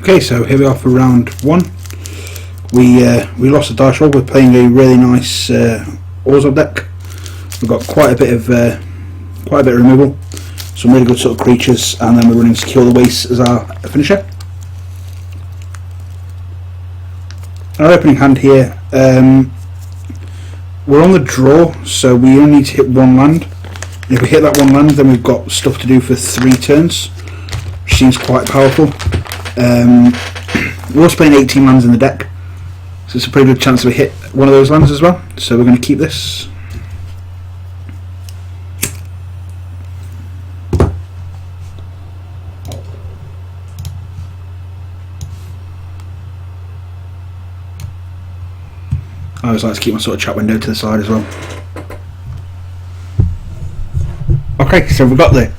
Okay, so here we are for round one. We lost the dice roll. We're playing a really nice Orzo deck. We've got quite a bit of removal, some really good sort of creatures, and then we're running Secure the Waste as our finisher. Our opening hand here, we're on the draw, so we only need to hit one land. And if we hit that one land, then we've got stuff to do for 3 turns, which seems quite powerful. We're also playing 18 lands in the deck, so it's a pretty good chance that we hit one of those lands as well. So we're going to keep this. I always like to keep my sort of chat window to the side as well. Okay, so we've got there.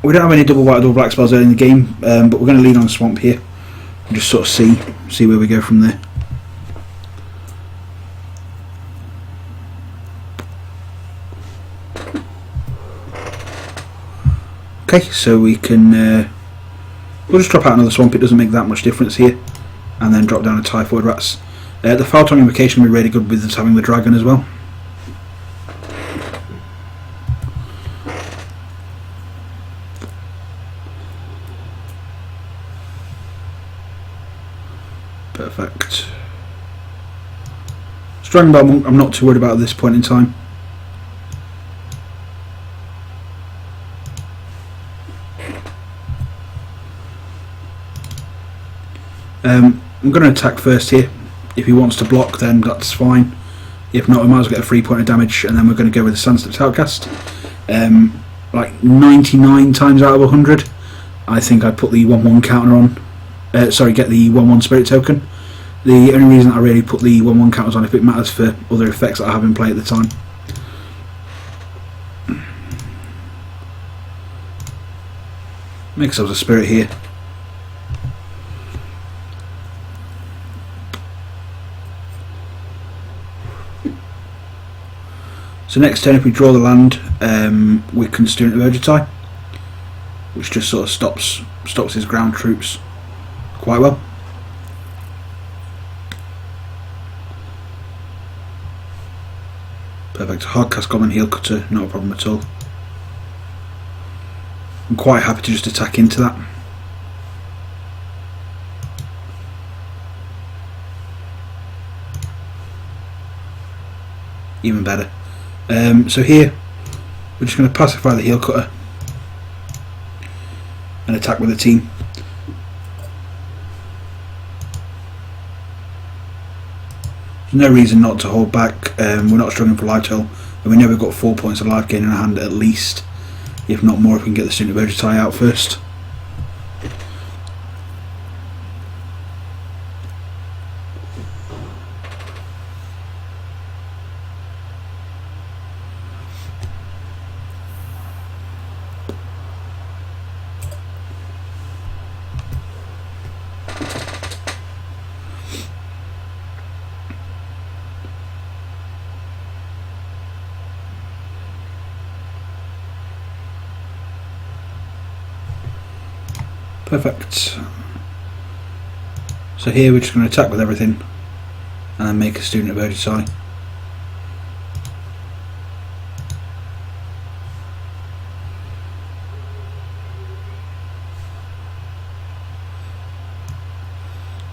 We don't have any double white or double black spells early in the game, but we're going to lean on Swamp here and just sort of see where we go from there. Okay, so we can we'll just drop out another Swamp. It doesn't make that much difference here, and then drop down a Typhoid Rats. The Foul Tongue Invocation will be really good with us having the Dragon as well. Perfect. Dragon Bell Monk I'm not too worried about at this point in time. I'm going to attack first here. If he wants to block, then that's fine. If not, we might as well get a 3 point of damage, and then we're going to go with the Sandsteps Outcast. Like 99 times out of 100, I think I'd put the 1/1 counter on. Get the 1/1 Spirit Token. The only reason I really put the 1/1 counters on if it matters for other effects that I have in play at the time. Make ourselves a Spirit here. So next turn, if we draw the land, we can Student of Urgentai, which just sort of stops his ground troops quite well. Perfect. Hardcast Goblin Heel Cutter, not a problem at all. I'm quite happy to just attack into that. Even better. So here we're just going to pacify the Heel Cutter and attack with the team. There's no reason not to hold back. We're not struggling for life total, and we know we've got 4 points of life gain in our hand at least, if not more, if we can get the Student of Urgentai out first. Perfect. So here we're just going to attack with everything and then make a Student of Urgentai.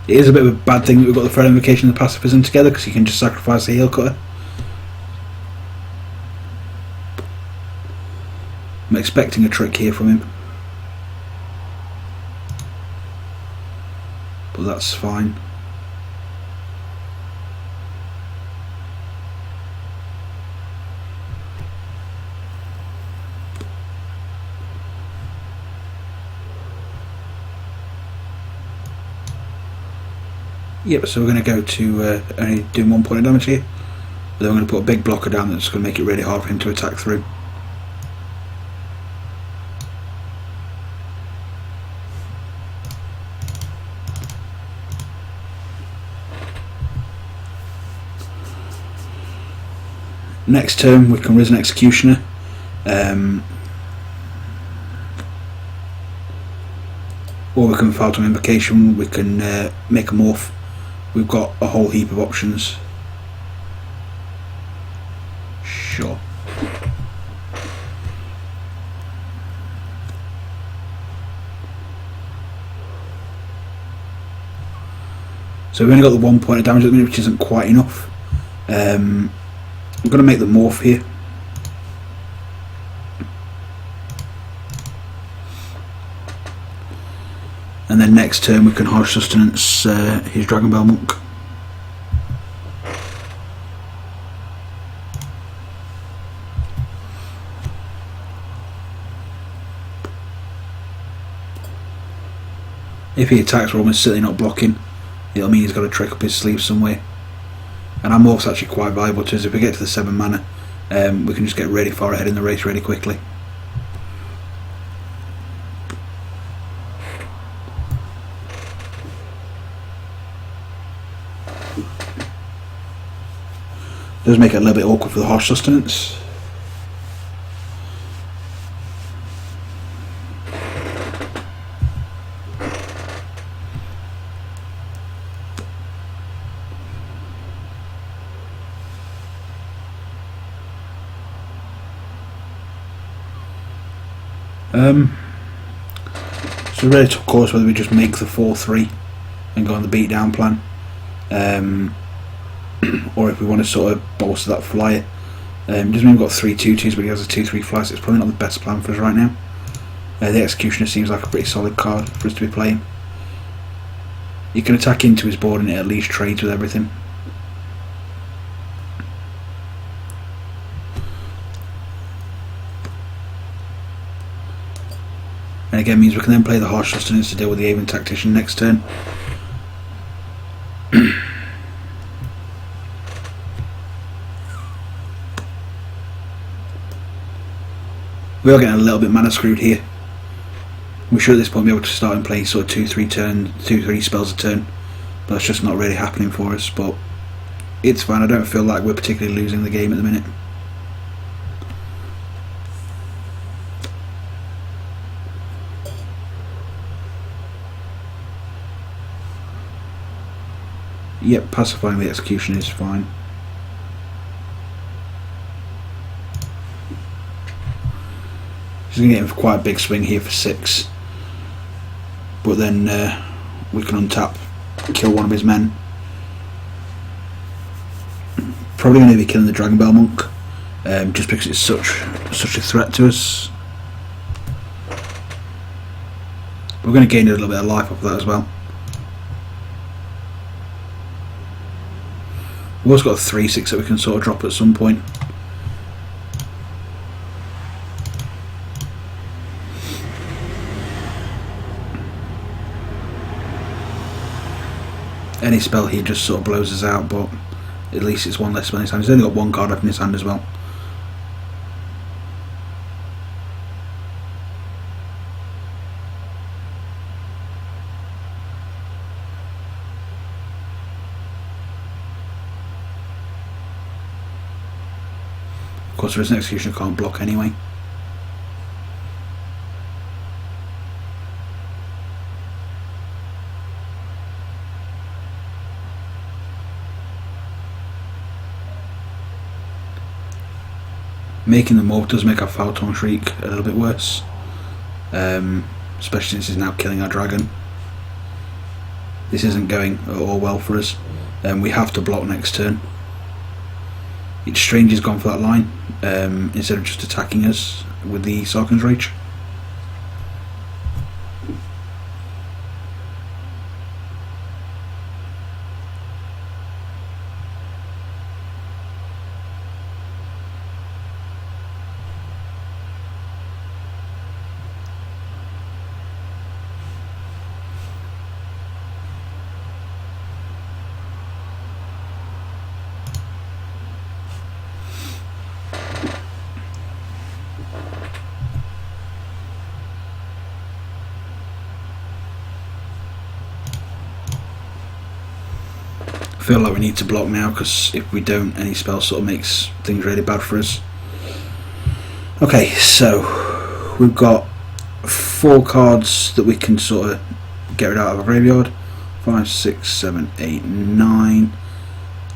It is a bit of a bad thing that we've got the Thread Invocation and the Pacifism together, because you can just sacrifice the Heel Cutter. I'm expecting a trick here from him, but that's fine. Yep, so we're going to go to only doing 1 point of damage here, but then we're going to put a big blocker down that's going to make it really hard for him to attack through. Next turn we can Risen Executioner. or we can Phantom Invocation, we can make a morph. We've got a whole heap of options. Sure. So we've only got the 1 point of damage at the minute, which isn't quite enough. I'm going to make the morph here. And then next turn we can harsh sustenance his Dragon Bell Monk. If he attacks, we're almost certainly not blocking. It'll mean he's got a trick up his sleeve somewhere. And our morph's actually quite valuable to us. If we get to the 7 mana, we can just get really far ahead in the race really quickly. Does make it a little bit awkward for the harsh sustenance. So really tough course whether we just make the 4-3 and go on the beatdown plan, or if we want to sort of bolster that flyer. Doesn't mean we've got 3 2-2s, but he has a 2-3 flyer, so it's probably not the best plan for us right now. The Executioner seems like a pretty solid card for us to be playing. You can attack into his board and it at least trades with everything. And again means we can then play the harsh sustenance to deal with the Aven Tactician next turn. We are getting a little bit mana screwed here. We should at this point be able to start and play sort of 2-3 spells a turn, but that's just not really happening for us. But it's fine. I don't feel like we're particularly losing the game at the minute. Yep, pacifying the Execution is fine. He's going to get quite a big swing here for 6, but then we can untap, kill one of his men. Probably going to be killing the Dragon Bell Monk, just because it's such a threat to us. We're going to gain a little bit of life off of that as well. We've also got a 3-6 that we can sort of drop at some point. Any spell here just sort of blows us out, but at least it's one less spell in his hand. He's only got 1 card up in his hand as well. Of course, there is an Executioner, can't block anyway. Making the morph does make our Phantom Shriek a little bit worse, especially since he's now killing our dragon. This isn't going at all well for us. We have to block next turn. It's strange he's gone for that line instead of just attacking us with the Sarkhan's Rage. I feel like we need to block now, because if we don't, any spell sort of makes things really bad for us. Okay, so we've got 4 cards that we can sort of get rid out of our graveyard. 5, 6, 7, 8, 9.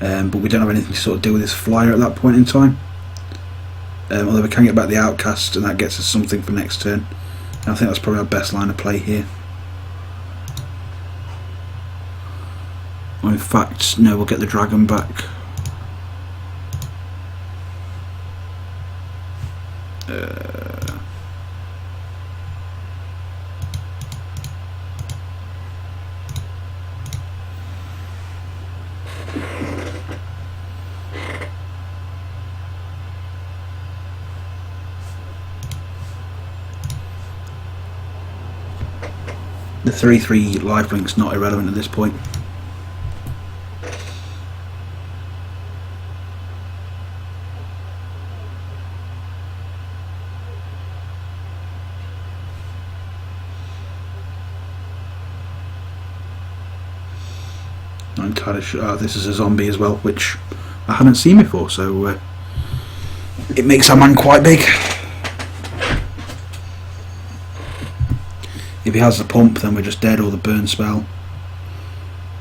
But we don't have anything to sort of deal with this flyer at that point in time. Although we can get back the outcast, and that gets us something for next turn. And I think that's probably our best line of play here. Or in fact, no, we'll get the dragon back. The 3/3 lifelink's not irrelevant at this point. Not entirely sure. This is a zombie as well, which I hadn't seen before, so it makes our man quite big. If he has the pump, then we're just dead, or the burn spell.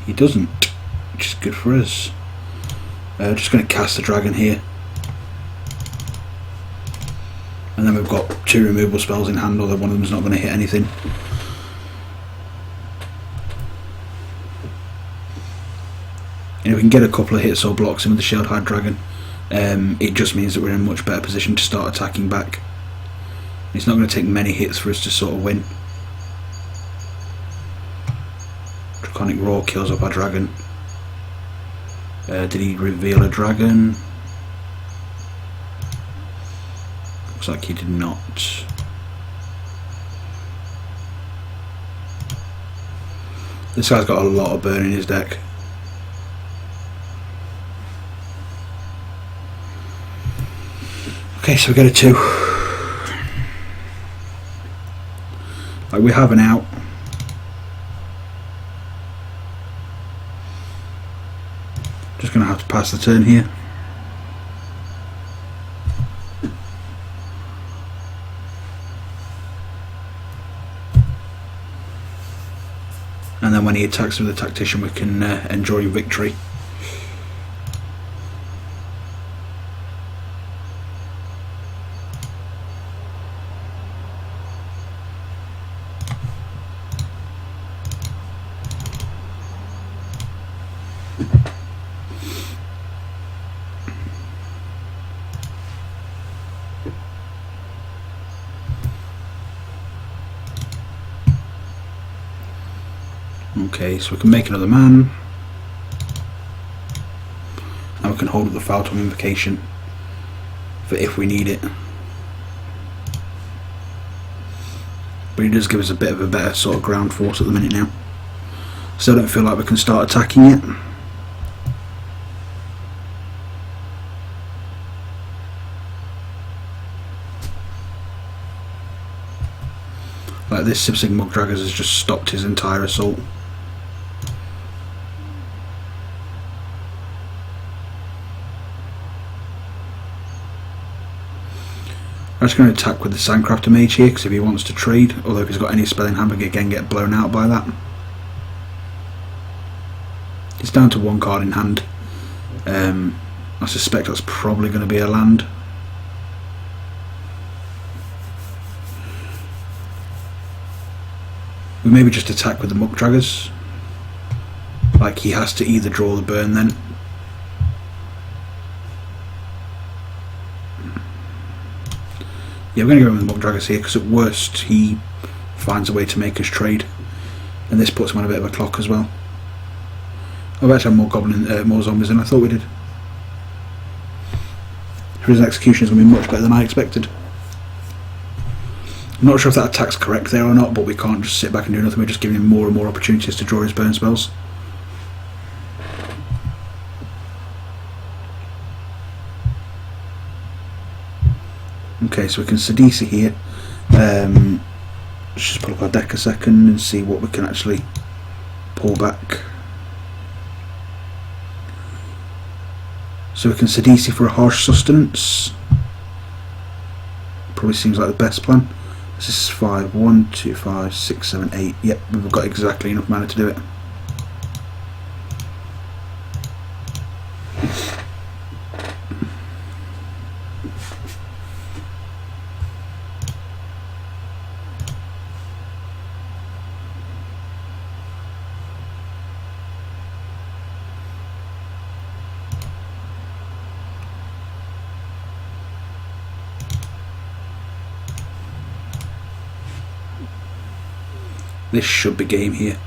He doesn't, which is good for us. Just going to cast the dragon here. And then we've got 2 removal spells in hand, although one of them is not going to hit anything. And if we can get a couple of hits or blocks in with the Shield Hide Dragon, it just means that we're in a much better position to start attacking back. It's not going to take many hits for us to sort of win. Draconic Roar kills up our dragon. Did he reveal a dragon? Looks like he did not. This guy's got a lot of burn in his deck. Okay, so we get a 2. Like, we have an out. Just going to have to pass the turn here. And then when he attacks with the Tactician, we can enjoy victory. Okay, so we can make another man. And we can hold up the Phantom Invocation for if we need it. But he does give us a bit of a better sort of ground force at the minute now. Still don't feel like we can start attacking yet. Like this Sib Sigmund Draggers has just stopped his entire assault. I'm just going to attack with the Sandcrafter Mage here, because if he wants to trade, although if he's got any spell in hand, we can again get blown out by that. He's down to 1 card in hand. I suspect that's probably going to be a land. We maybe just attack with the Muck Draggers. Like, he has to either draw the burn then. Yeah, we're going to go in with the Muck Draggers here, because at worst he finds a way to make us trade. And this puts him on a bit of a clock as well. Oh, we actually have more zombies than I thought we did. His execution is going to be much better than I expected. I'm not sure if that attack's correct there or not, but we can't just sit back and do nothing. We're just giving him more and more opportunities to draw his burn spells. Okay, so we can Sidisi here. Let's just pull up our deck a second and see what we can actually pull back. So we can Sidisi for a Harsh Sustenance. Probably seems like the best plan. This is 5, 1, 2, 5, 6, 7, 8. Yep, we've got exactly enough mana to do it. This should be game here.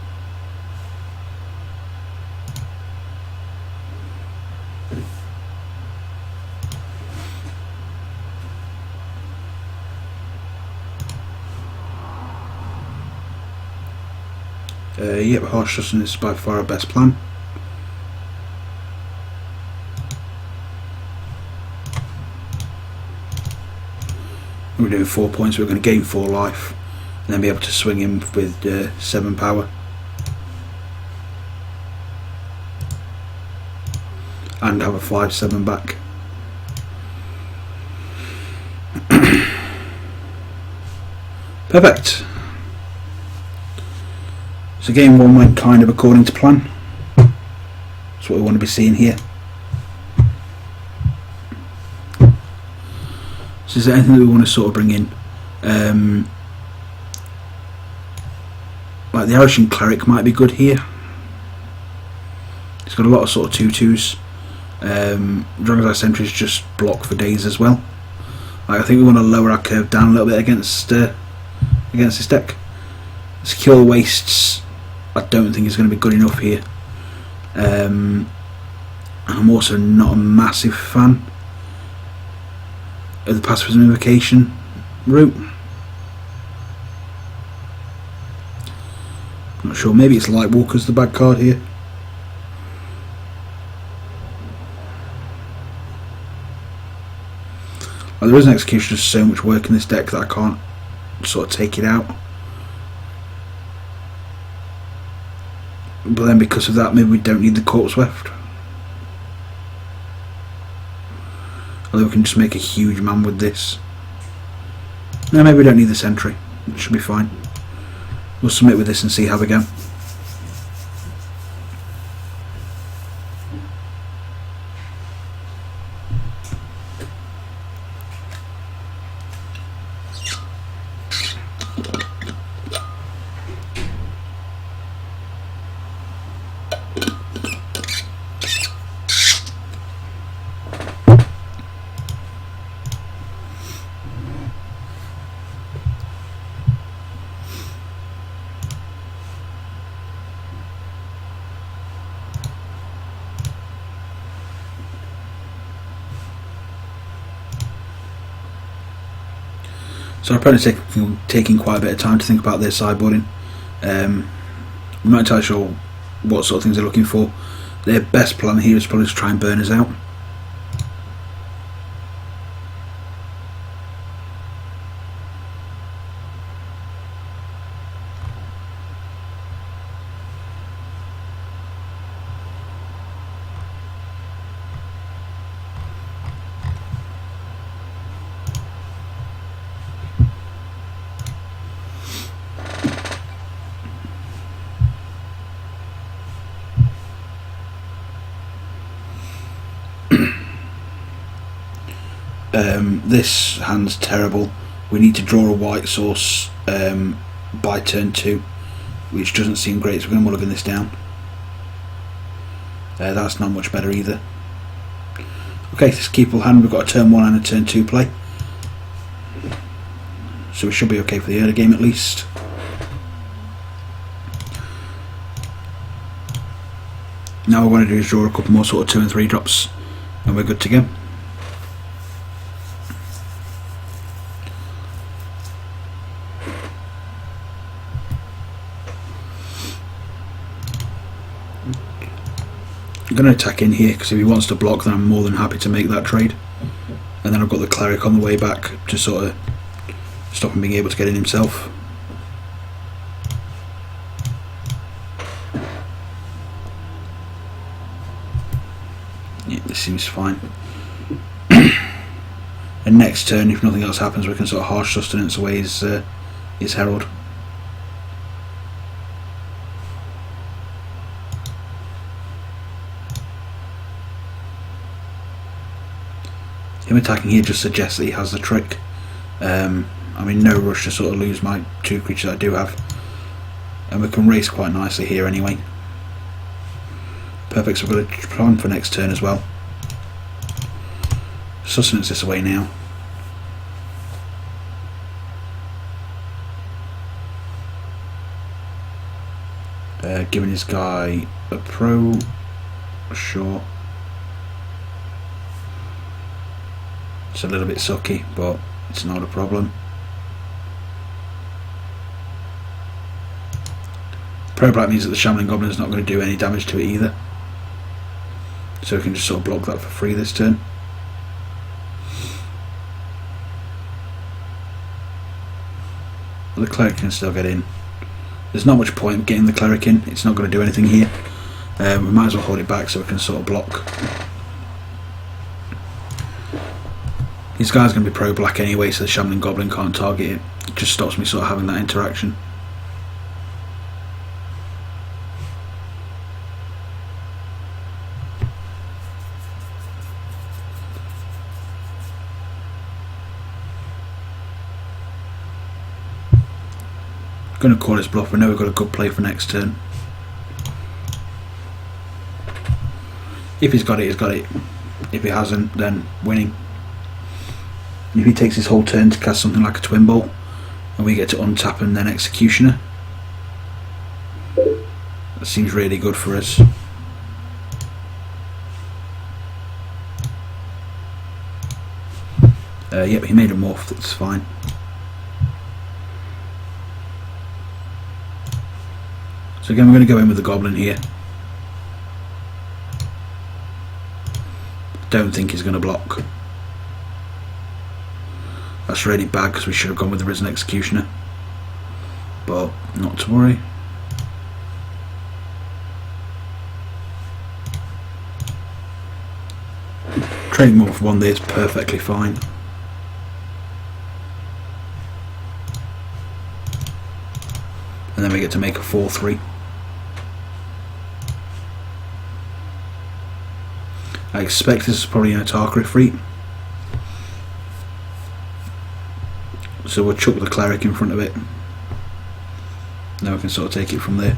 Yep, Harsh Justin is by far our best plan. We're doing 4 points, we're going to gain 4 life. And then be able to swing him with 7 power. And have a 5/7 back. Perfect. So game 1 went kind of according to plan. That's what we want to be seeing here. So is there anything that we want to sort of bring in? Like the Ocean Cleric might be good here. It's got a lot of sort of 2/2s. Dragon's Eye Sentries just block for days as well. Like, I think we want to lower our curve down a little bit against this deck. Secure Wastes I don't think is going to be good enough here. I'm also not a massive fan of the Pacifism Invocation route. Not sure, maybe it's Lightwalker's the bad card here. Like, there is an Execution, there's so much work in this deck that I can't sort of take it out. But then because of that, maybe we don't need the Corpse Weft. Although we can just make a huge man with this. No, maybe we don't need the Sentry. It should be fine. We'll submit with this and see how we go. So our opponent's taking quite a bit of time to think about their sideboarding. I'm not entirely sure what sort of things they're looking for. Their best plan here is probably to try and burn us out. This hand's terrible. We need to draw a white source by turn 2, which doesn't seem great, so we're going to mulligan this down. That's not much better either. Okay, this keepable hand, we've got a turn 1 and a turn 2 play, so we should be okay for the early game at least. Now what we're going to do is draw a couple more sort of 2 and 3 drops and we're good to go. I'm going to attack in here because if he wants to block, then I'm more than happy to make that trade. And then I've got the Cleric on the way back to sort of stop him being able to get in himself. Yeah, this seems fine. And next turn, if nothing else happens, we can sort of Harsh Sustenance away his his herald. Him attacking here just suggests that he has the trick. I'm in no rush to sort of lose my 2 creatures I do have, and we can race quite nicely here anyway. Perfect, so we're going to plan for next turn as well. Sustenance this away now. Giving this guy a pro, sure. It's a little bit sucky, but it's not a problem. Pro black means that the Shambling Goblin is not going to do any damage to it either, so we can just sort of block that for free this turn. But the Cleric can still get in. There's not much point getting the Cleric in, it's not going to do anything here. We might as well hold it back so we can sort of block. This guy's going to be pro black anyway, so the Shambling Goblin can't target it. It just stops me sort of having that interaction. I'm going to call this bluff. We know we've got a good play for next turn. If he's got it, he's got it. If he hasn't, then winning. If he takes his whole turn to cast something like a Twin Bolt, and we get to untap and then Executioner, that seems really good for us. Yep, he made a morph, that's fine. So again, we're going to go in with the Goblin here. Don't think he's going to block. That's really bad because we should have gone with the Risen Executioner, but not to worry. Trading morph 1 there is perfectly fine. And then we get to make a 4/3. I expect this is probably an Atarka Ifrit, so we'll chuck the Cleric in front of it. Now we can sort of take it from there.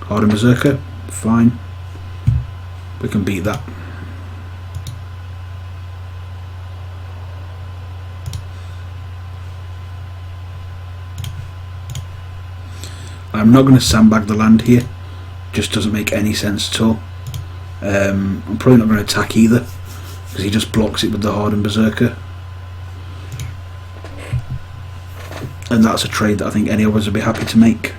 Hardened Berserker, fine. We can beat that. I'm not going to sandbag the land here, just doesn't make any sense at all. I'm probably not going to attack either, because he just blocks it with the Hardened Berserker. And that's a trade that I think any of us would be happy to make.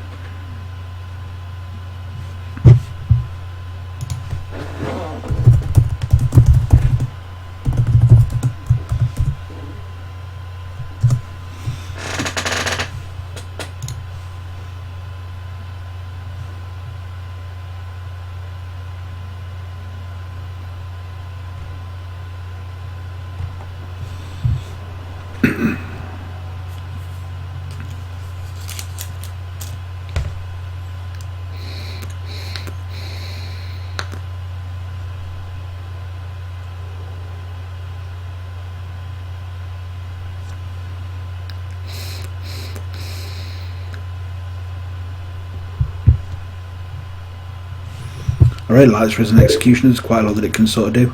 I really like this Risen Executioner, there's quite a lot that it can sort of do.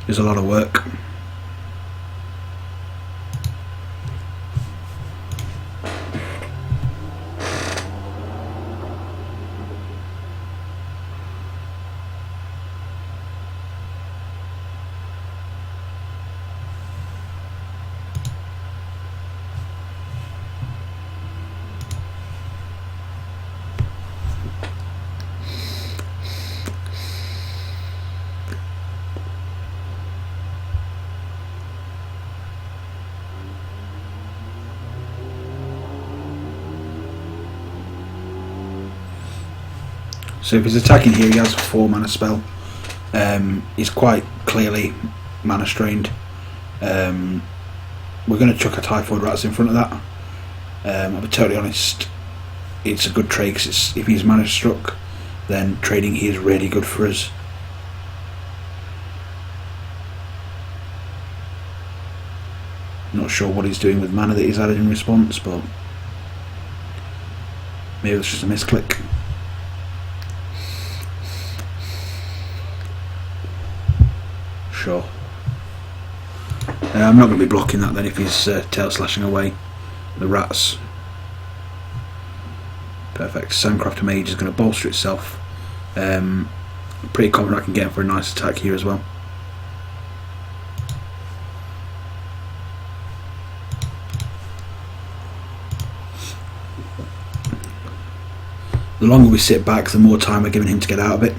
There's a lot of work. So if he's attacking here, he has a 4 mana spell. He's quite clearly mana strained. We're going to chuck a Typhoid Rats in front of that. I'll be totally honest, it's a good trade, because if he's mana struck, then trading here is really good for us. Not sure what he's doing with mana that he's added in response, but maybe it's just a misclick. Sure. I'm not going to be blocking that then if he's tail slashing away the rats. Perfect. Sandcrafter Mage is going to bolster itself. I'm pretty confident I can get him for a nice attack here as well. The longer we sit back, the more time we're giving him to get out of it.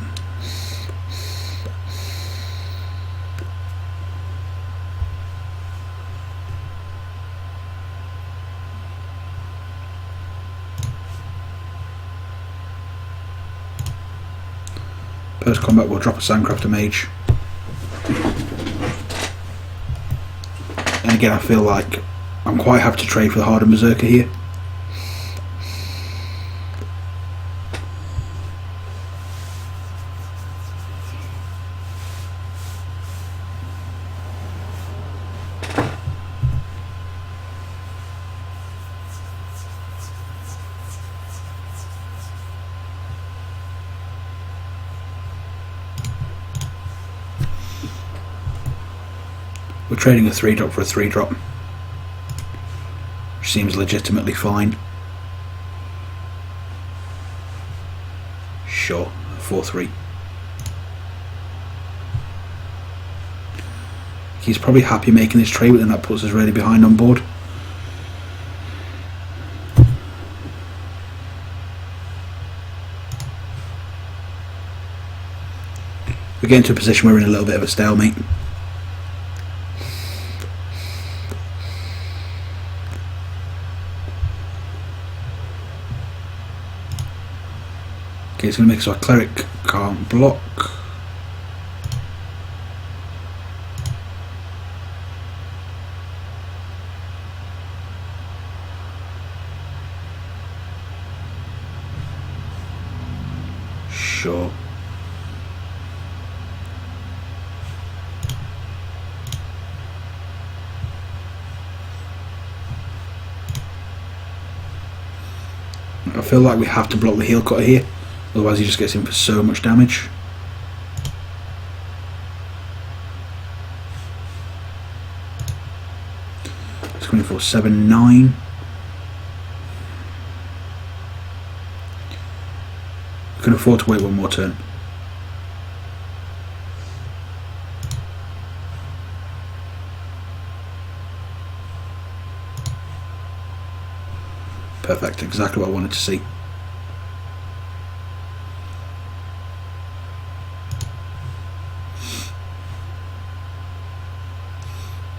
First combat, we'll drop a Sandcrafter Mage. And again, I feel like I'm quite happy to trade for the Hardened Berserker here. We're trading a 3-drop for a 3-drop, which seems legitimately fine. Sure, 4-3. He's probably happy making this trade, but then that puts us really behind on board. We're getting to a position where we're in a little bit of a stalemate. Okay, it's going to make it so our cleric can't block. Sure. I feel like we have to block the heel cutter here. Otherwise he just gets in for so much damage. It's coming for 7-9. We can afford to wait one more turn. Perfect, exactly what I wanted to see.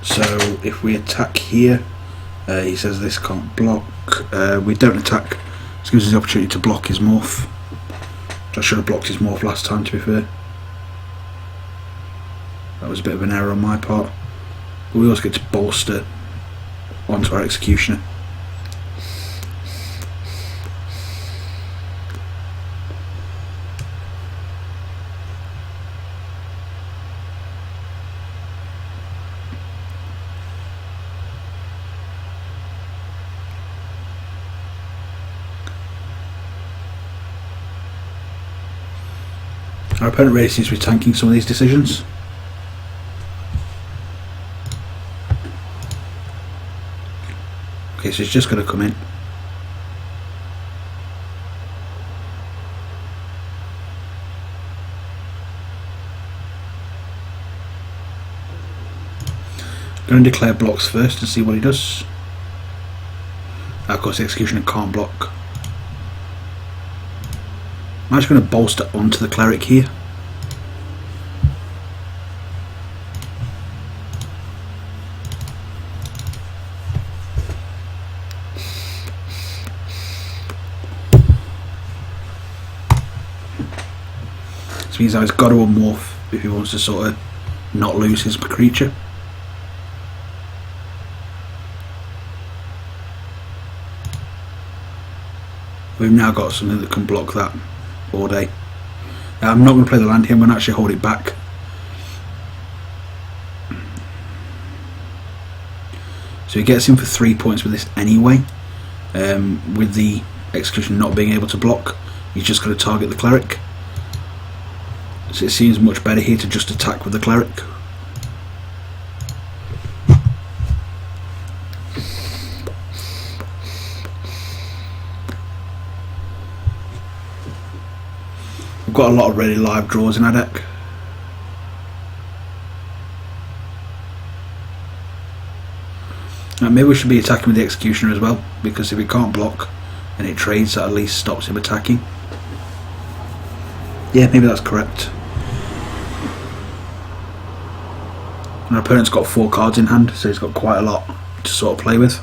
So if we attack here, he says this can't block. We don't attack. This gives us the opportunity to block his morph. I should have blocked his morph last time, to be fair. That was a bit of an error on my part. But we also get to bolster onto our executioner. Our opponent really seems to be tanking some of these decisions. Okay, so he's just going to come in. Going to declare blocks first and see what he does. Of course the executioner can't block. I'm just going to bolster onto the cleric here. This means that he's got to unmorph if he wants to sort of not lose his creature. We've now got something that can block that all day. Now, I'm not going to play the land here, I'm going to actually hold it back. So he gets in for 3 points with this anyway. With the execution not being able to block, he's just going to target the cleric. So it seems much better here to just attack with the cleric. We've got a lot of really live draws in our deck. Now maybe we should be attacking with the Executioner as well, because if it can't block and it trades, that at least stops him attacking. Yeah, maybe that's correct. And our opponent's got 4 cards in hand, so he's got quite a lot to sort of play with.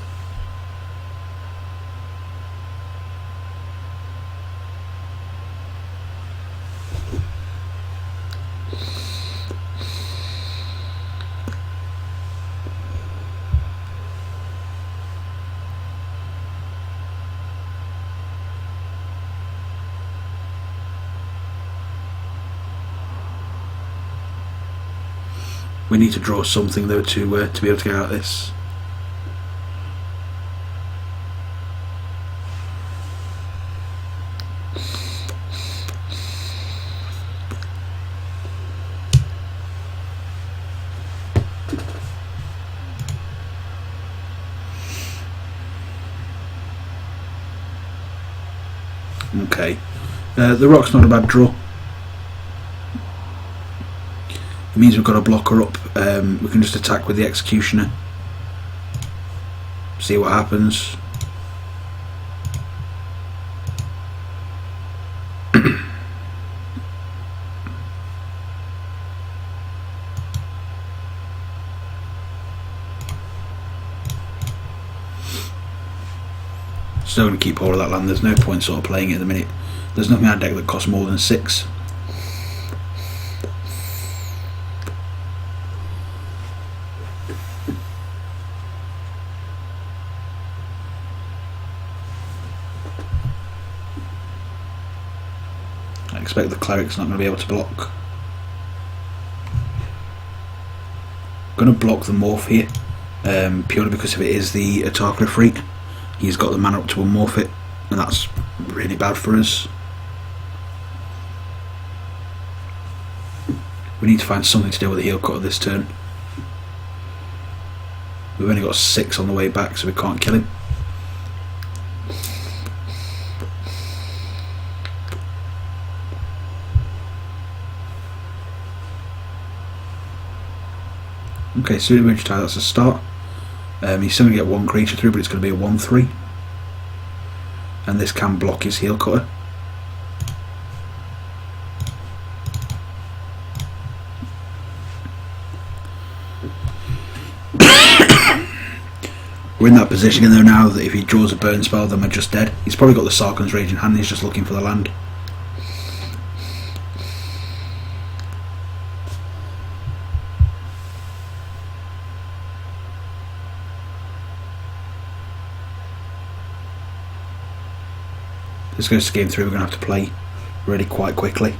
We need to draw something though to be able to get out of this. Okay, the rock's not a bad draw. It means we've got a blocker up. We can just attack with the Executioner, see what happens. Still going to keep hold of that land. There's no point sort of playing it at the minute. There's nothing in our deck that costs more than 6. I expect the cleric's not going to be able to block. I'm going to block the morph here, purely because if it is the Atarka Freak, he's got the mana up to unmorph it, and that's really bad for us. We need to find something to deal with the heel cutter this turn. We've only got 6 on the way back, so we can't kill him. Okay, so Image Tide, that's a start. He's still going to get 1 creature through, but it's going to be a 1/3. And this can block his heel cutter. We're in that position though now that if he draws a burn spell, then we're just dead. He's probably got the Sarkhan's Rage in hand, he's just looking for the land. This goes to game 3, we're going to have to play really quite quickly.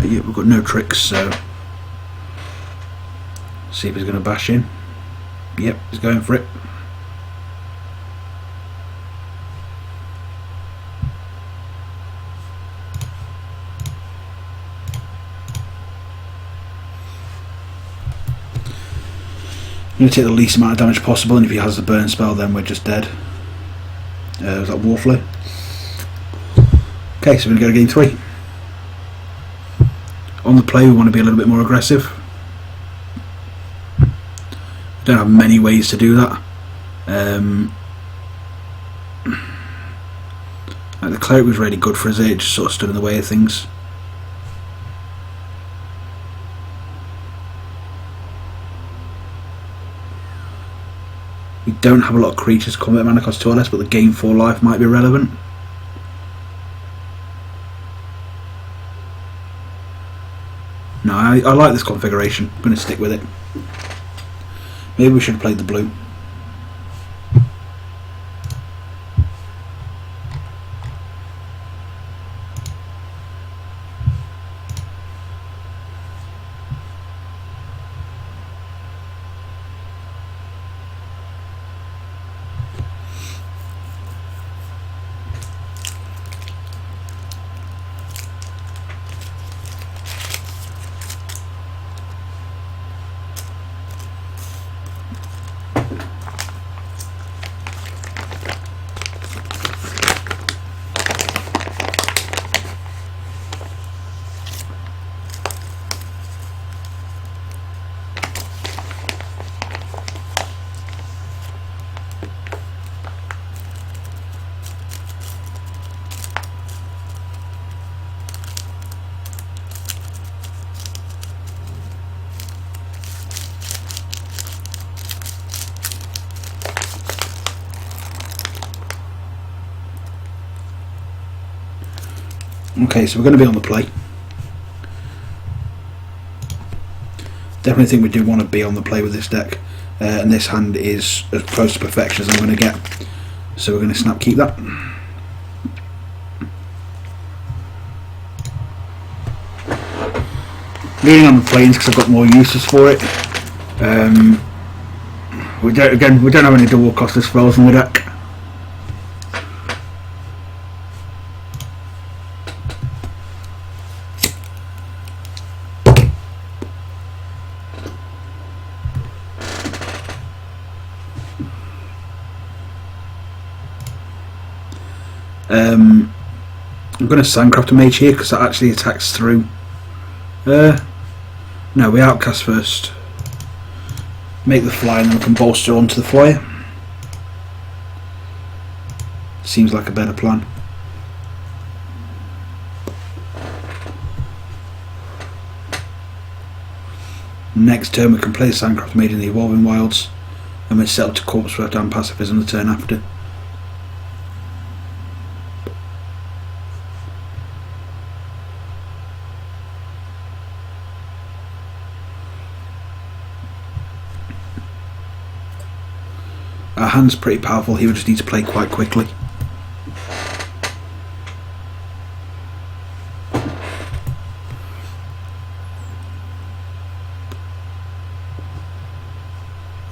Yeah, we've got no tricks, so see if he's going to bash in. Yep, he's going for it. I'm going to take the least amount of damage possible, and if he has the burn spell, then we're just dead. Was that Warflow? Okay, so we're going to go to game 3. On the play, we want to be a little bit more aggressive. Don't have many ways to do that. Like, the cleric was really good for us here, it just sort of stood in the way of things. We don't have a lot of creatures combat mana cost 2 or less, but the gain 4 life might be relevant. No, I like this configuration. I'm going to stick with it. Maybe we should have played the blue. Okay, so we're going to be on the play. Definitely think we do want to be on the play with this deck, and this hand is as close to perfection as I'm going to get, so we're going to snap keep that. Leaning on the planes because I've got more uses for it. We don't have any double cost spells in the deck. I'm going to Sandcraft a Mage here because that actually attacks through. No, we outcast first. Make the fly and then we can bolster onto the flyer. Seems like a better plan. Next turn we can play the Sandcraft Mage in the Evolving Wilds, and we settle to Corpse Swept and Pacifism the turn after. Our hand's pretty powerful, he would just need to play quite quickly.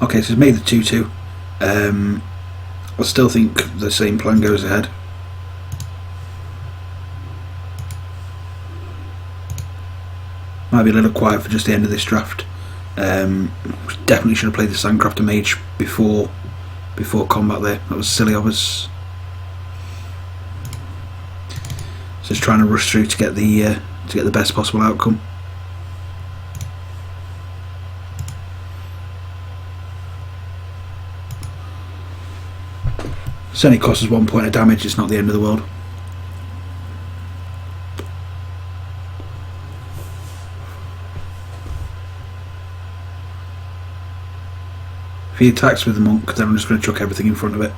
Okay, so he's made the 2-2. I still think the same plan goes ahead. Might be a little quiet for just the end of this draft. Definitely should have played the Sandcrafter Mage before combat there. That was silly of us. Just trying to rush through to get the best possible outcome. It only costs us 1 point of damage, it's not the end of the world. If he attacks with the monk, then I'm just going to chuck everything in front of it.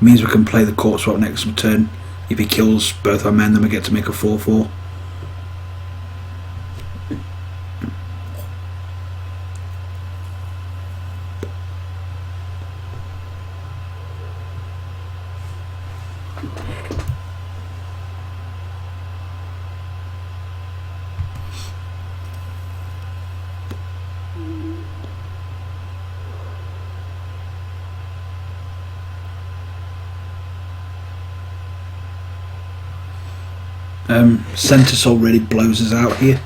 Means we can play the Court Swap next turn. If he kills both our men, then we get to make a 4-4. Centre Soul really blows us out here.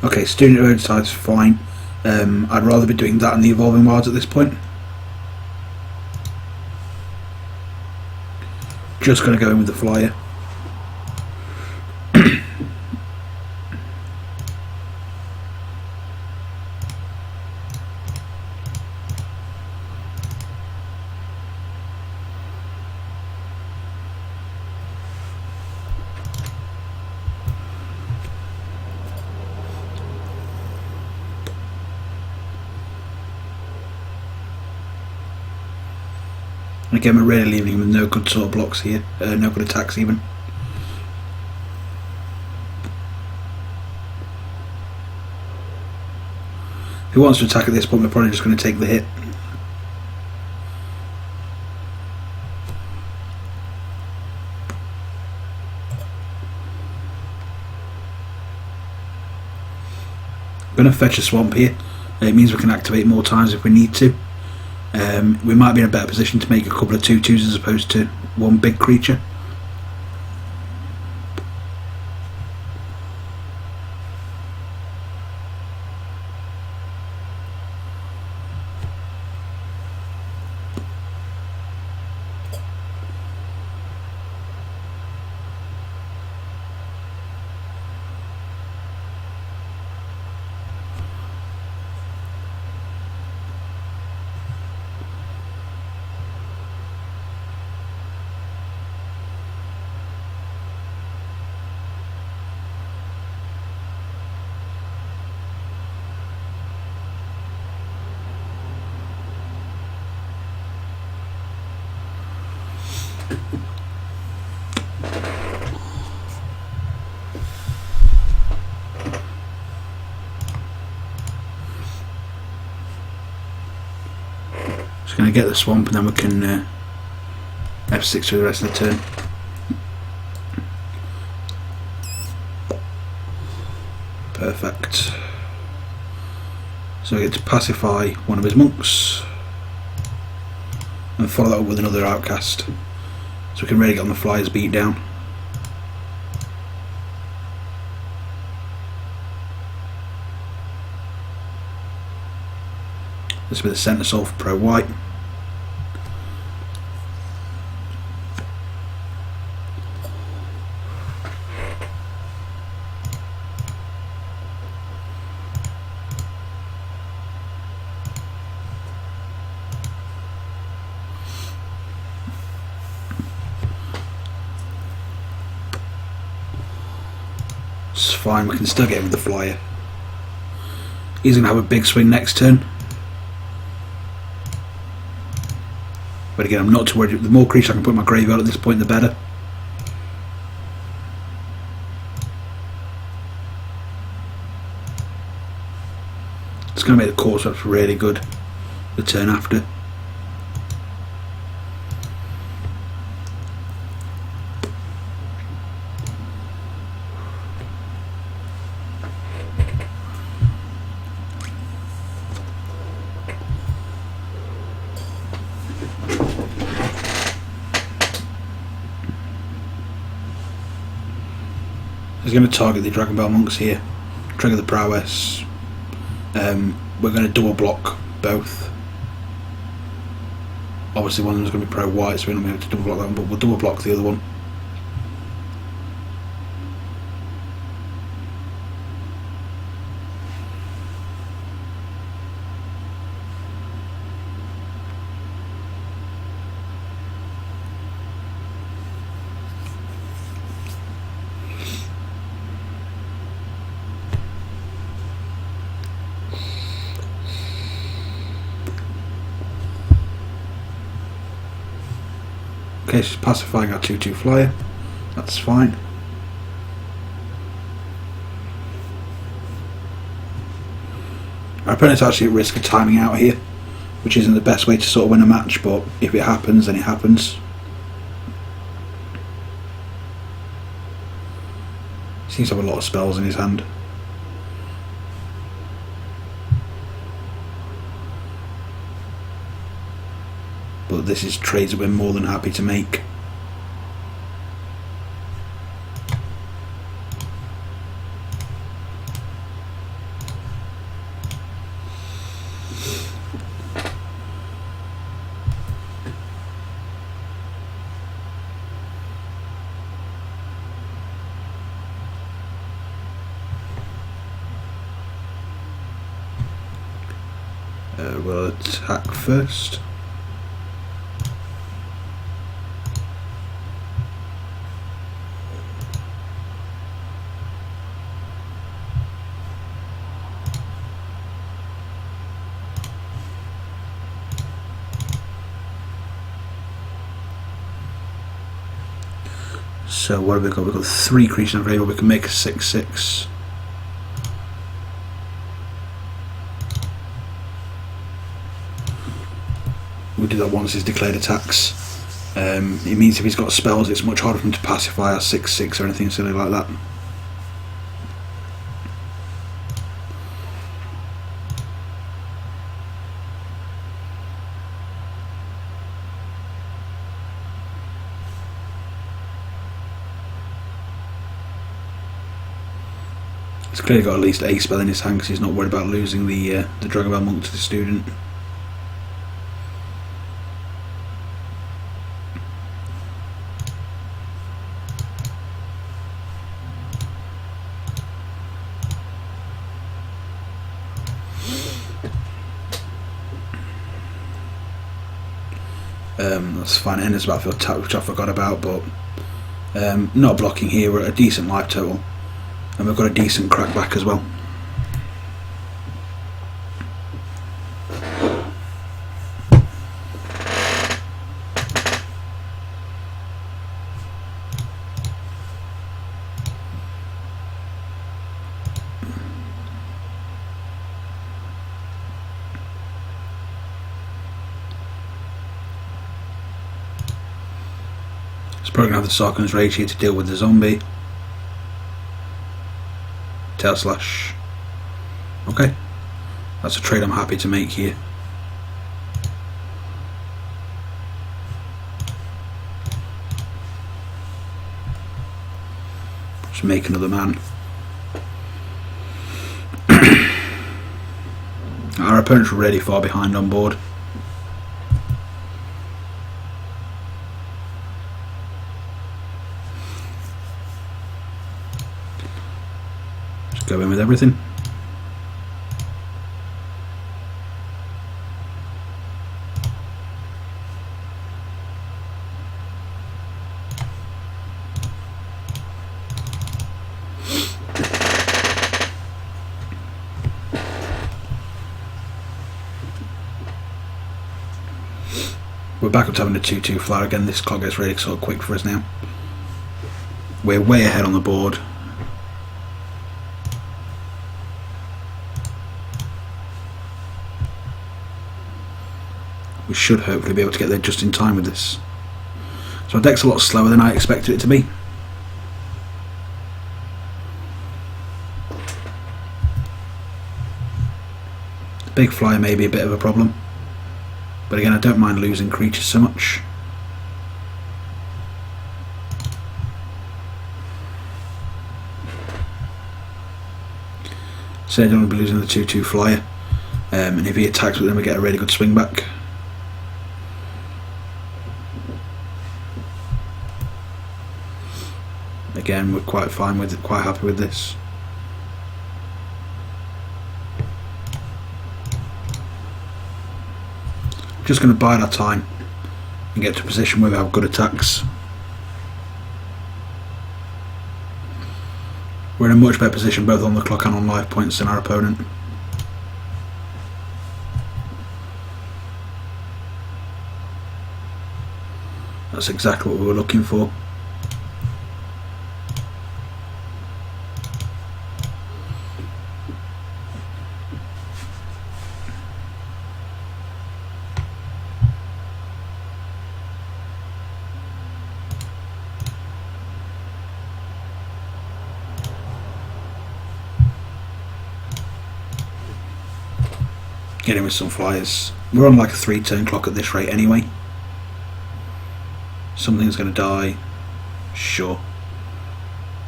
Okay, Student Roadside is fine. I'd rather be doing that in the Evolving Wilds at this point. just going to go in with the flyer. And again, we're really leaving him with no good sort of blocks here, no good attacks even. If he wants to attack at this point, we're probably just going to take the hit. I'm going to fetch a swamp here. It means we can activate more times if we need to. We might be in a better position to make a couple of 2/2s as opposed to one big creature. Just going to get the swamp and then we can F6 for the rest of the turn. Perfect. So we get to pacify one of his monks and follow that up with another outcast, so we can really get on the flyer's beat down. This will be the centre soul for pro white. It's fine, we can still get him with the flyer. He's going to have a big swing next turn. But again, I'm not too worried. The more creatures I can put in my graveyard at this point, the better. It's going to make the core sweeps really good the turn after. He's going to target the Dragon Bell monks here, trigger the prowess. We're going to double block both. Obviously one of them is going to be pro white, so we're not going to be able to double block that one, but we'll double block the other one. Okay, she's pacifying our 2/2 flyer. That's fine. Our opponent's actually at risk of timing out here, which isn't the best way to sort of win a match, but if it happens, then it happens. Seems to have a lot of spells in his hand. But this is trades that we're more than happy to make. will attack first. So what have we got? We've got 3 creatures in the graveyard. We can make a 6/6. We do that once he's declared attacks. It means if he's got spells, it's much harder for him to pacify a 6/6 or anything silly like that. He's clearly got at least a spell in his hand because he's not worried about losing the Dragon Bell Monk to the student. That's fine. Enters the battlefield tap, which I forgot about, but not blocking here. We're at a decent life total, and we've got a decent crackback as well. It's probably going to have the Sarkhan's Rage here to deal with the zombie. Tail Slash. Okay. That's a trade I'm happy to make here. Just make another man. Our opponent's really far behind on board. Go in with everything. We're back up to having a 2/2 flyer again. This clock gets really sort of quick for us now. We're way ahead on the board. We should hopefully be able to get there just in time with this. So our deck's a lot slower than I expected it to be. The big flyer may be a bit of a problem, but again I don't mind losing creatures so much. So I don't want to be losing the 2/2 flyer, and if he attacks with them we get a really good swing back. Again, we're quite fine with it, quite happy with this. Just going to bide our time and get to a position where we have good attacks. We're in a much better position both on the clock and on life points than our opponent. That's exactly what we were looking for. Get him with some flyers. We're on like a 3-turn clock at this rate anyway. Something's going to die. Sure.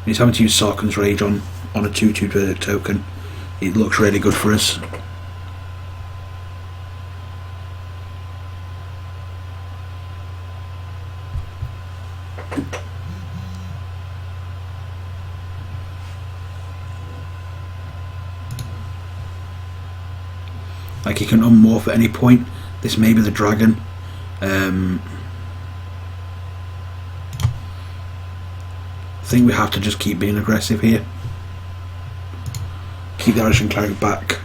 He's having to use Sarkhan's Rage on a 2/2 token. It looks really good for us. Like he can unmorph at any point. This may be the dragon. I think we have to just keep being aggressive here. Keep the Irish Cleric back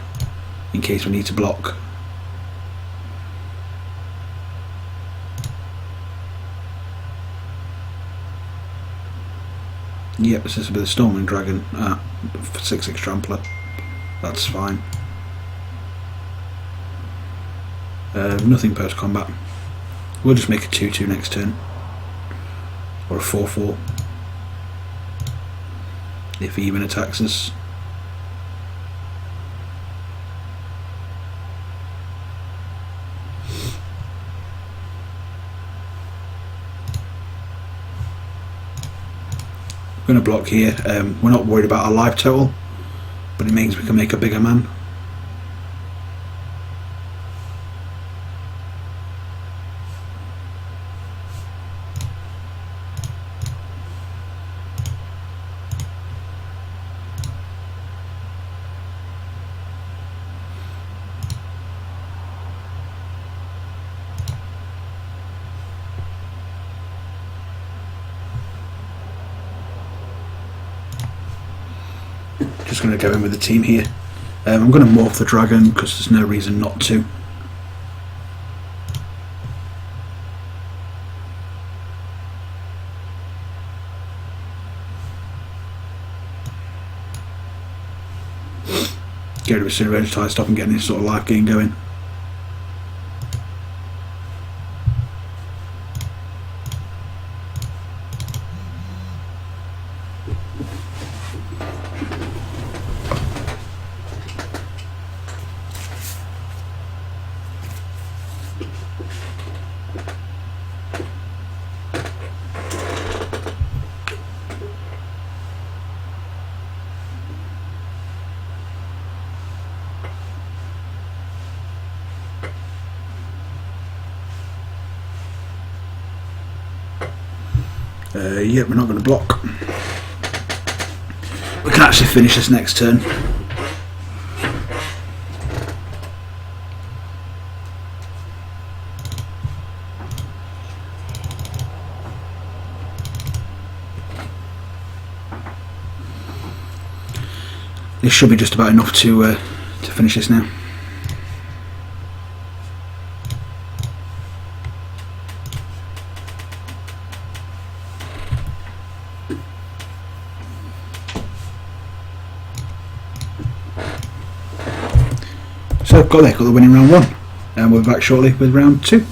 in case we need to block. Yep, this is a bit of Storming Dragon. 6/6 Trampler. That's fine. Nothing post combat. We'll just make a 2/2 next turn. Or a 4/4. If he even attacks us. We're going to block here. We're not worried about our life total, but it means we can make a bigger man. Just going to go in with the team here. I'm going to morph the dragon because there's no reason not to. Get rid of Incinerate, try to stop and getting this sort of life gain going. Yeah, we're not going to block. We can actually finish this next turn. This should be just about enough to finish this now. So got the winning round 1, and we'll be back shortly with round 2.